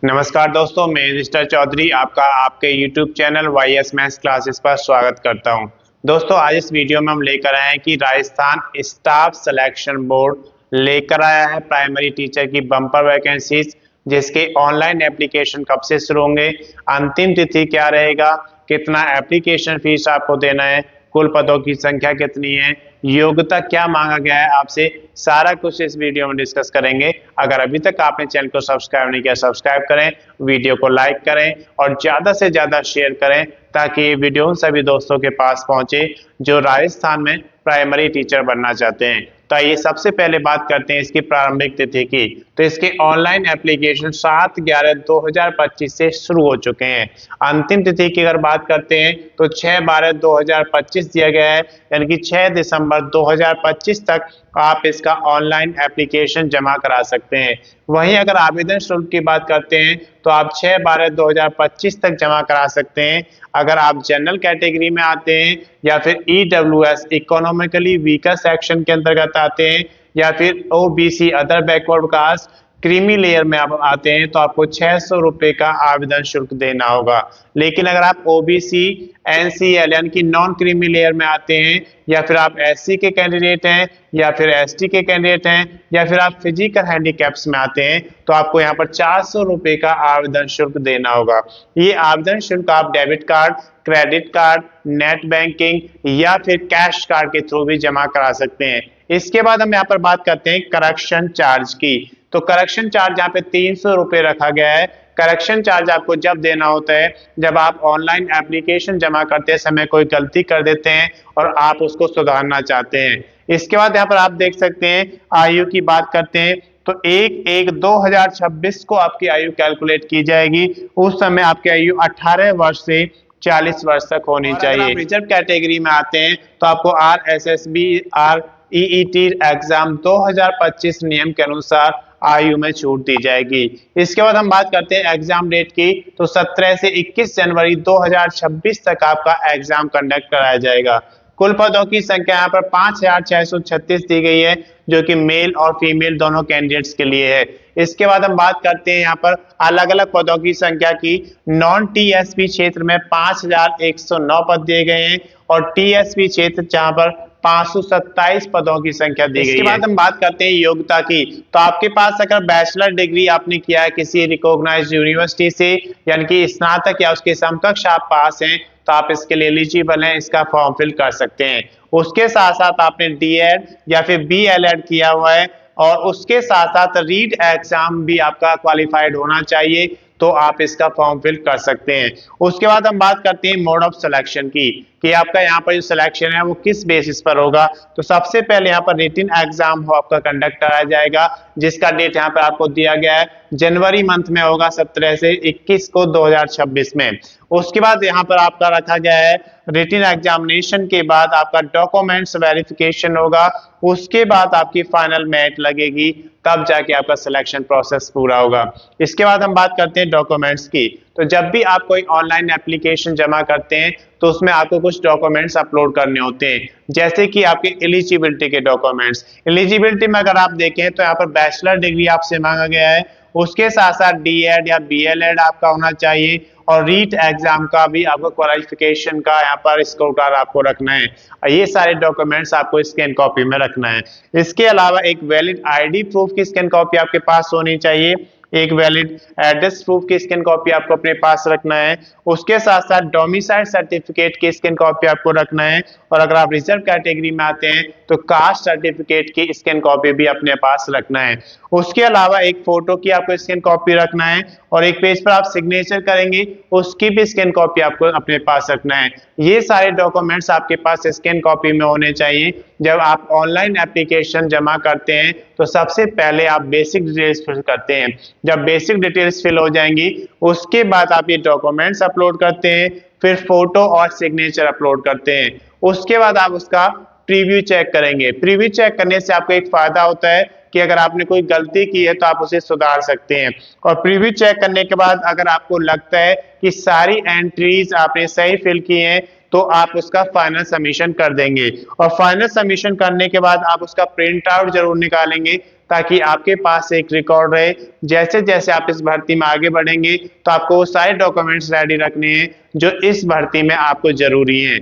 नमस्कार दोस्तों, मैं मिस्टर चौधरी आपका आपके YouTube channel YS maths classes पर स्वागत करता हूं। दोस्तों, आज इस वीडियो में हम लेकर आए हैं कि राजस्थान स्टाफ सिलेक्शन बोर्ड लेकर आया है प्राइमरी टीचर की बम्पर वैकेंसीज, जिसके ऑनलाइन एप्लीकेशन कब से शुरू होंगे, अंतिम तिथि क्या रहेगा, कितना एप्लीकेशन फीस आपको देना है, कुल पदों की संख्या कितनी है, योग्यता क्या मांगा गया है आपसे, सारा कुछ इस वीडियो में डिस्कस करेंगे। अगर अभी तक आपने चैनल को सब्सक्राइब नहीं किया, सब्सक्राइब करें, वीडियो को लाइक करें और ज्यादा से ज्यादा शेयर करें ताकि ये वीडियो उन सभी दोस्तों के पास पहुंचे जो राजस्थान में प्राइमरी टीचर बनना चाहते हैं। तो आइए सबसे पहले बात करते हैं इसकी प्रारंभिक तिथि की। तो इसके ऑनलाइन एप्लीकेशन 7/11/2025 से शुरू हो चुके हैं। अंतिम तिथि की अगर बात करते हैं तो 6/12/2025 दिया गया है, यानी कि 6 दिसंबर 2025 तक आप इसका ऑनलाइन एप्लीकेशन जमा करा सकते हैं। वहीं अगर आवेदन शुल्क की बात करते हैं तो आप 6/12/2025 तक जमा करा सकते हैं। अगर आप जनरल कैटेगरी में आते हैं या फिर EWS इकोनॉमिकली वीकर सेक्शन के अंतर्गत आते हैं या फिर OBC other backward caste creamy layer में आप आते हैं तो आपको 600 रुपए का आवेदन शुल्क देना होगा। लेकिन अगर आप OBC NCL यानी कि नॉन क्रीमी लेयर में आते हैं या फिर आप SC के कैंडिडेट हैं या फिर ST के कैंडिडेट हैं या फिर आप फिजिकल हैंडीकैप्स में आते हैं तो आपको यहाँ पर 400 रुपए का आवेदन शुल्क देना होगा। ये आवेदन शुल्क आप debit card, credit card, net banking या फिर कैश कार्ड के थ्रू भी जमा करा सकते हैं। इसके बाद हम यहाँ पर बात करते हैं करेक्शन चार्ज की। तो करेक्शन चार्ज यहाँ पे 300 रुपए रखा गया है। करेक्शन चार्ज आपको जब देना होता है जब आप ऑनलाइन एप्लीकेशन जमा करते समय कोई गलती कर देते हैं और आप उसको सुधारना चाहते हैं। इसके बाद यहाँ पर आप देख सकते हैं आयु की बात करते हैं तो 1/1/2026 को आपकी आयु कैलकुलेट की जाएगी। उस समय आपकी आयु 18 वर्ष से 40 वर्ष तक होनी चाहिए। अगर आप रिजर्व कैटेगरी में आते हैं तो आपको RSSB REET एग्जाम 2025 नियम के अनुसार आयु में छूट दी जाएगी। इसके बाद हम बात करते हैं एग्जाम डेट की। तो 17 से 21 जनवरी 2026 तक आपका एग्जाम कंडक्ट कराया जाएगा। कुल पदों की संख्या यहाँ पर 5636 दी गई है, जो कि मेल और फीमेल दोनों कैंडिडेट्स के लिए है। इसके बाद हम बात करते हैं यहाँ पर अलग अलग पदों की संख्या की। नॉन TSP क्षेत्र में 5109 पद दिए गए हैं और TSP क्षेत्र जहाँ पर 527 पदों की संख्या दी गई है। इसके बाद हम बात करते हैं योग्यता की। तो आपके पास अगर बैचलर डिग्री आपने किया है किसी रिकॉग्नाइज्ड यूनिवर्सिटी से, यानी कि स्नातक या उसके समकक्ष आप पास हैं, तो आप इसके लिए एलिजिबल हैं, इसका फॉर्म फिल कर सकते हैं। उसके साथ साथ आपने DED या फिर BLED किया हुआ है और उसके साथ साथ रीड एग्जाम भी आपका क्वालिफाइड होना चाहिए, तो आप इसका फॉर्म फिल कर सकते हैं। उसके बाद हम बात करते हैं मोड ऑफ सिलेक्शन की कि आपका यहाँ पर जो सिलेक्शन है वो किस बेसिस पर होगा। तो सबसे पहले यहाँ पर रिटन एग्जाम हो आपका कंडक्ट कराया जाएगा, जिसका डेट यहाँ पर आपको दिया गया है जनवरी मंथ में होगा 17 से 21 को 2026 में। उसके बाद यहाँ पर आपका रखा गया है रिटन एग्जामिनेशन के बाद आपका डॉक्यूमेंट्स वेरिफिकेशन होगा, उसके बाद आपकी फाइनल मेरिट लगेगी, तब जाके आपका सिलेक्शन प्रोसेस पूरा होगा। इसके बाद हम बात करते हैं डॉक्यूमेंट्स की। तो जब भी आप कोई ऑनलाइन एप्लीकेशन जमा करते हैं तो उसमें आपको कुछ डॉक्यूमेंट्स अपलोड करने होते हैं, जैसे कि आपके एलिजिबिलिटी के डॉक्यूमेंट्स। एलिजिबिलिटी में अगर आप देखें तो यहाँ पर बैचलर डिग्री आपसे मांगा गया है, उसके साथ साथ DED या BLED आपका होना चाहिए और रीट एग्जाम का भी आपको क्वालिफिकेशन का यहाँ पर स्कोर कार्ड आपको रखना है। ये सारे डॉक्यूमेंट्स आपको स्कैन कॉपी में रखना है। इसके अलावा एक वैलिड ID प्रूफ की स्कैन कॉपी आपके पास होनी चाहिए, एक वैलिड एड्रेस प्रूफ की स्कैन कॉपी आपको अपने पास रखना है, उसके साथ साथ डोमिसाइल सर्टिफिकेट की स्कैन कॉपी आपको रखना है और अगर आप रिजर्व कैटेगरी में आते हैं तो कास्ट सर्टिफिकेट की स्कैन कॉपी भी अपने पास रखना है। उसके अलावा एक फोटो की आपको स्कैन कॉपी रखना है और एक पेज पर आप सिग्नेचर करेंगे उसकी भी स्कैन कॉपी आपको अपने पास रखना है। ये सारे डॉक्यूमेंट्स आपके पास स्कैन कॉपी में होने चाहिए। जब आप ऑनलाइन एप्लीकेशन जमा करते हैं तो सबसे पहले आप बेसिक डिटेल्स फिल करते हैं। जब बेसिक डिटेल्स फिल हो जाएंगी उसके बाद आप ये डॉक्यूमेंट्स अपलोड करते हैं, फिर फोटो और सिग्नेचर अपलोड करते हैं। उसके बाद आप उसका प्रीव्यू चेक करेंगे। प्रीव्यू चेक करने से आपको एक फायदा होता है कि अगर आपने कोई गलती की है तो आप उसे सुधार सकते हैं। और प्रीव्यू चेक करने के बाद अगर आपको लगता है कि सारी एंट्रीज आपने सही फिल की हैं तो आप उसका फाइनल सबमिशन कर देंगे और फाइनल सबमिशन करने के बाद आप उसका प्रिंट आउट जरूर निकालेंगे ताकि आपके पास एक रिकॉर्ड रहे। जैसे जैसे आप इस भर्ती में आगे बढ़ेंगे तो आपको वो सारे डॉक्यूमेंट्स रेडी रखने हैं जो इस भर्ती में आपको जरूरी हैं।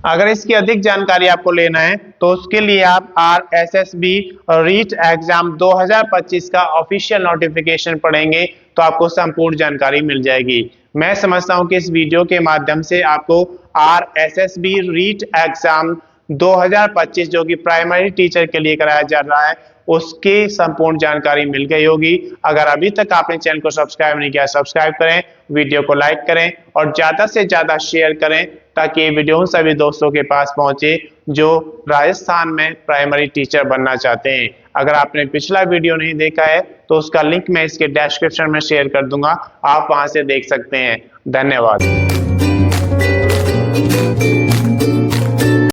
अगर इसकी अधिक जानकारी आपको लेना है तो उसके लिए आप RSSB रीट एग्जाम 2025 का ऑफिशियल नोटिफिकेशन पढ़ेंगे तो आपको संपूर्ण जानकारी मिल जाएगी। मैं समझता हूं कि इस वीडियो के माध्यम से आपको RSSB रीट एग्जाम 2025 जो कि प्राइमरी टीचर के लिए कराया जा रहा है उसकी संपूर्ण जानकारी मिल गई होगी। अगर अभी तक आपने चैनल को सब्सक्राइब नहीं किया, सब्सक्राइब करें, वीडियो को लाइक करें और ज्यादा से ज्यादा शेयर करें ताकि ये वीडियो उन सभी दोस्तों के पास पहुंचे जो राजस्थान में प्राइमरी टीचर बनना चाहते हैं। अगर आपने पिछला वीडियो नहीं देखा है तो उसका लिंक मैं इसके डिस्क्रिप्शन में शेयर कर दूंगा, आप वहां से देख सकते हैं। धन्यवाद।